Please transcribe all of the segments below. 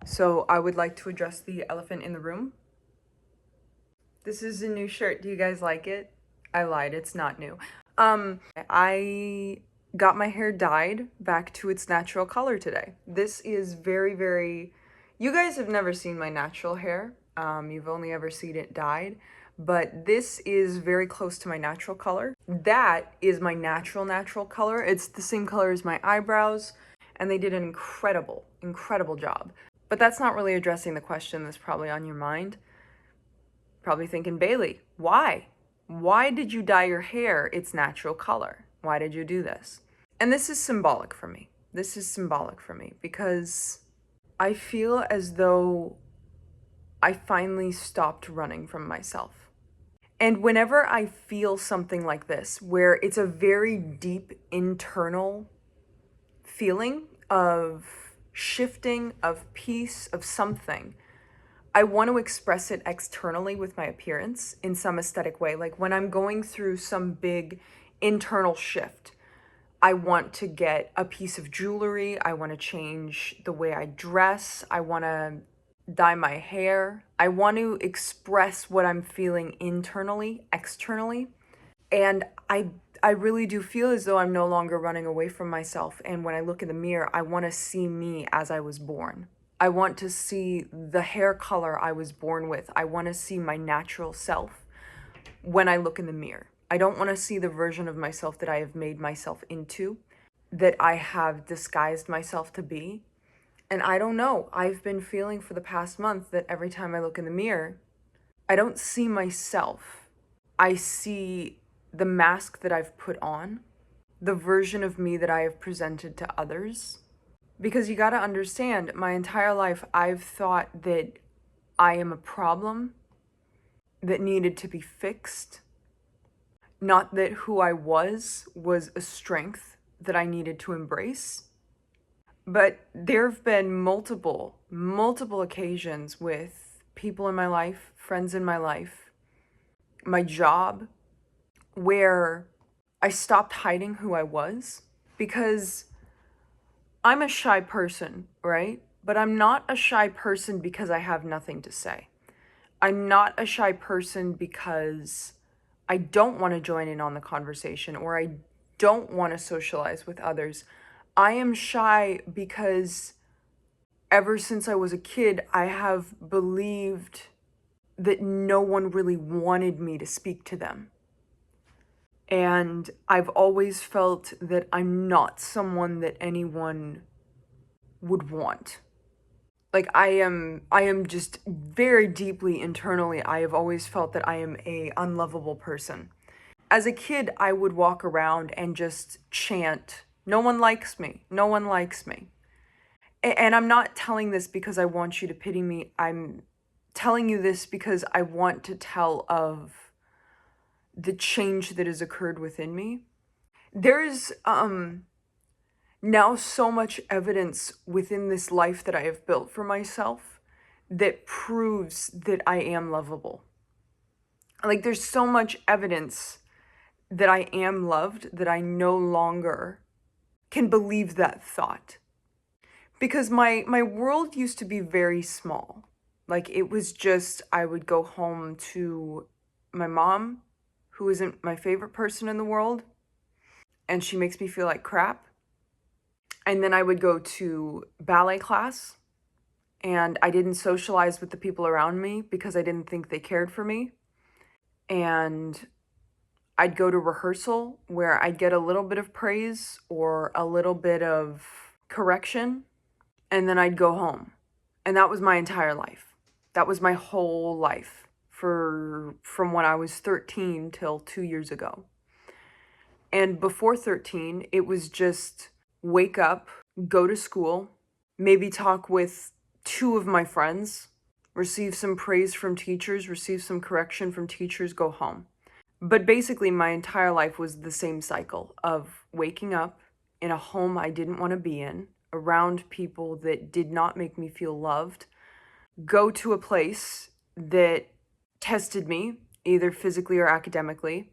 So I would like to address the elephant in the room. This is a new shirt. Do you guys like it? I lied, it's not new. I got my hair dyed back to its natural color today. This is very, you guys have never seen my natural hair. You've only ever seen it dyed, but this is very close to my natural color. That is my natural color. It's the same color as my eyebrows, and they did an incredible job. But that's not really addressing the question that's probably on your mind. Probably thinking, Bailey, why? Why did you dye your hair its natural color? Why did you do this? And this is symbolic for me. This is symbolic for me because I feel as though I finally stopped running from myself. And whenever I feel something like this, where it's a very deep internal feeling of shifting, of peace, of something, I want to express it externally with my appearance in some aesthetic way. Like when I'm going through some big internal shift, I want to get a piece of jewelry. I want to change the way I dress. I want to dye my hair. I want to express what I'm feeling internally, externally. And I really do feel as though I'm no longer running away from myself. And when I look in the mirror, I want to see me as I was born. I want to see the hair color I was born with. I want to see my natural self when I look in the mirror. I don't want to see the version of myself that I have made myself into, that I have disguised myself to be. And I don't know, I've been feeling for the past month that every time I look in the mirror, I don't see myself. I see the mask that I've put on, the version of me that I have presented to others. Because you gotta understand, my entire life I've thought that I am a problem that needed to be fixed. Not that who I was a strength that I needed to embrace. But there have been multiple occasions with people in my life, friends in my life, my job, where I stopped hiding who I was because I'm a shy person, right? But I'm not a shy person because I have nothing to say. I'm not a shy person because I don't want to join in on the conversation or I don't want to socialize with others. I am shy because ever since I was a kid, I have believed that no one really wanted me to speak to them. And I've always felt that I'm not someone that anyone would want. Like I am just very deeply internally, I have always felt that I am a unlovable person. As a kid, I would walk around and just chant, "No one likes me. No one likes me." And I'm not telling this because I want you to pity me. I'm telling you this because I want to tell of the change that has occurred within me. There's now so much evidence within this life that I have built for myself that proves that I am lovable. Like there's so much evidence that I am loved that I no longer can believe that thought. Because my world used to be very small. Like it was just, I would go home to my mom, who isn't my favorite person in the world, and she makes me feel like crap. And then I would go to ballet class, and I didn't socialize with the people around me because I didn't think they cared for me. And I'd go to rehearsal where I'd get a little bit of praise or a little bit of correction, and then I'd go home. And that was my entire life. That was my whole life from when I was 13 till 2 years ago. And before 13, it was just wake up, go to school, maybe talk with 2 of my friends, receive some praise from teachers, receive some correction from teachers, go home. But basically, my entire life was the same cycle of waking up in a home I didn't want to be in, around people that did not make me feel loved, go to a place that tested me, either physically or academically,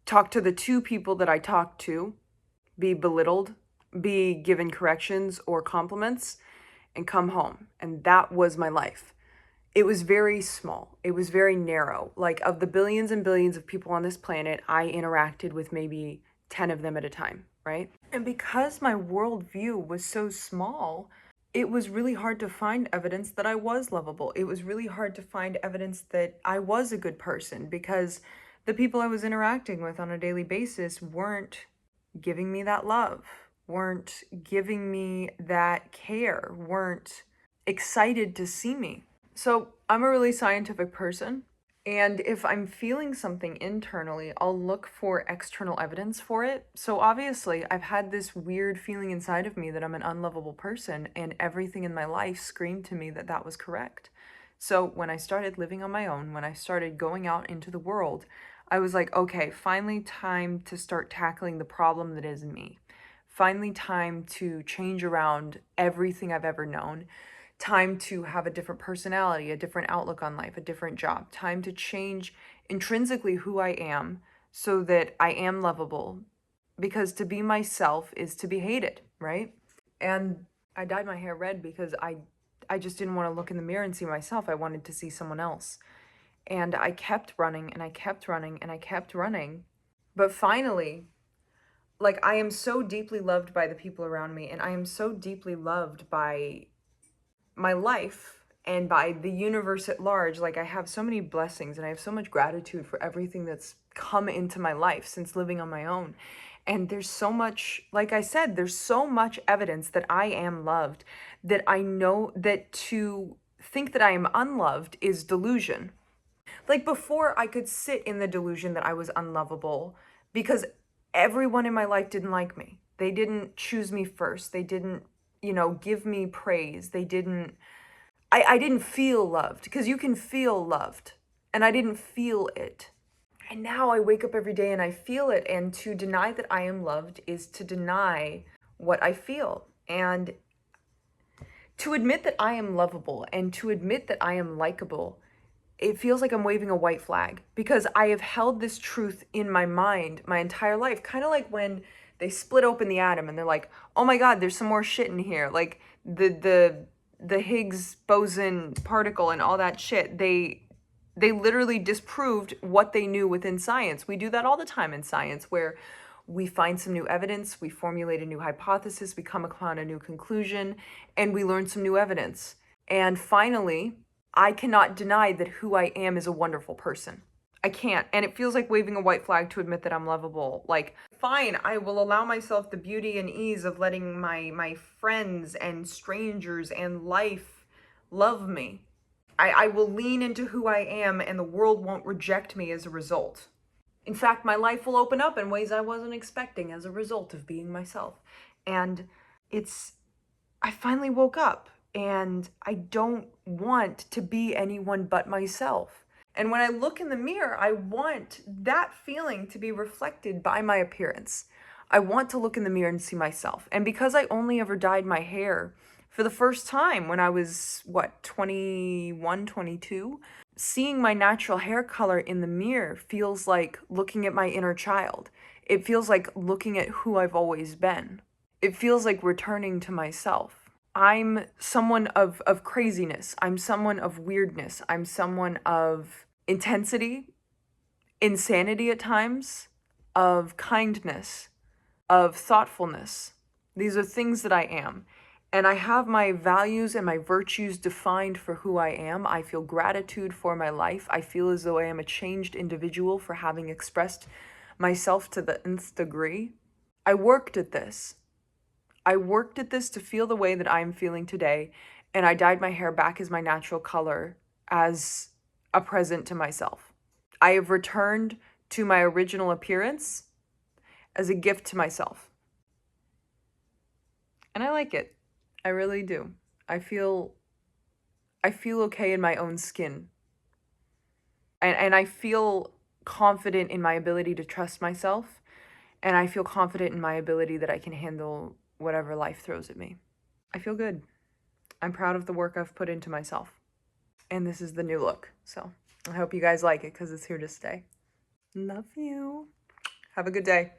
talk to the 2 people that I talked to, be belittled, be given corrections or compliments, and come home. And that was my life. It was very small. It was very narrow. Like, of the billions and billions of people on this planet, I interacted with maybe 10 of them at a time, right? And because my worldview was so small, it was really hard to find evidence that I was lovable. It was really hard to find evidence that I was a good person, because the people I was interacting with on a daily basis weren't giving me that love, weren't giving me that care, weren't excited to see me. So I'm a really scientific person, and if I'm feeling something internally, I'll look for external evidence for it. So obviously, I've had this weird feeling inside of me that I'm an unlovable person, and everything in my life screamed to me that that was correct. So when I started living on my own, when I started going out into the world, I was like, okay, finally time to start tackling the problem that is me. Finally time to change around everything I've ever known. Time to have a different personality, a different outlook on life, a different job. Time to change intrinsically who I am so that I am lovable. Because to be myself is to be hated, right? And I dyed my hair red because I just didn't want to look in the mirror and see myself. I wanted to see someone else. And I kept running and I kept running and I kept running. But finally, like, I am so deeply loved by the people around me, and I am so deeply loved by my life and by the universe at large. Like, I have so many blessings and I have so much gratitude for everything that's come into my life since living on my own. And there's so much, like I said, there's so much evidence that I am loved, that I know that to think that I am unloved is delusion. Like, before, I could sit in the delusion that I was unlovable because everyone in my life didn't like me. They didn't choose me first. They didn't, give me praise. I didn't feel loved, because you can feel loved, and I didn't feel it. And now I wake up every day and I feel it. And to deny that I am loved is to deny what I feel. And to admit that I am lovable and to admit that I am likable, it feels like I'm waving a white flag, because I have held this truth in my mind my entire life. Kind of like when they split open the atom and they're like, oh my God, there's some more shit in here. Like the Higgs boson particle and all that shit. They literally disproved what they knew within science. We do that all the time in science, where we find some new evidence, we formulate a new hypothesis, we come upon a new conclusion, and we learn some new evidence. And finally, I cannot deny that who I am is a wonderful person. I can't. And it feels like waving a white flag to admit that I'm lovable. Like, fine, I will allow myself the beauty and ease of letting my friends and strangers and life love me. I will lean into who I am, and the world won't reject me as a result. In fact, my life will open up in ways I wasn't expecting as a result of being myself. And I finally woke up, and I don't want to be anyone but myself. And when I look in the mirror, I want that feeling to be reflected by my appearance. I want to look in the mirror and see myself. And because I only ever dyed my hair for the first time when I was, 21, 22, seeing my natural hair color in the mirror feels like looking at my inner child. It feels like looking at who I've always been. It feels like returning to myself. I'm someone of craziness. I'm someone of weirdness. I'm someone of intensity, insanity at times, of kindness, of thoughtfulness. These are things that I am. And I have my values and my virtues defined for who I am. I feel gratitude for my life. I feel as though I am a changed individual for having expressed myself to the nth degree. I worked at this. I worked at this to feel the way that I'm feeling today, and I dyed my hair back as my natural color as a present to myself. I have returned to my original appearance as a gift to myself. And I like it. I really do. I feel okay in my own skin. And I feel confident in my ability to trust myself. And I feel confident in my ability that I can handle whatever life throws at me. I feel good. I'm proud of the work I've put into myself. And this is the new look. So I hope you guys like it, because it's here to stay. Love you. Have a good day.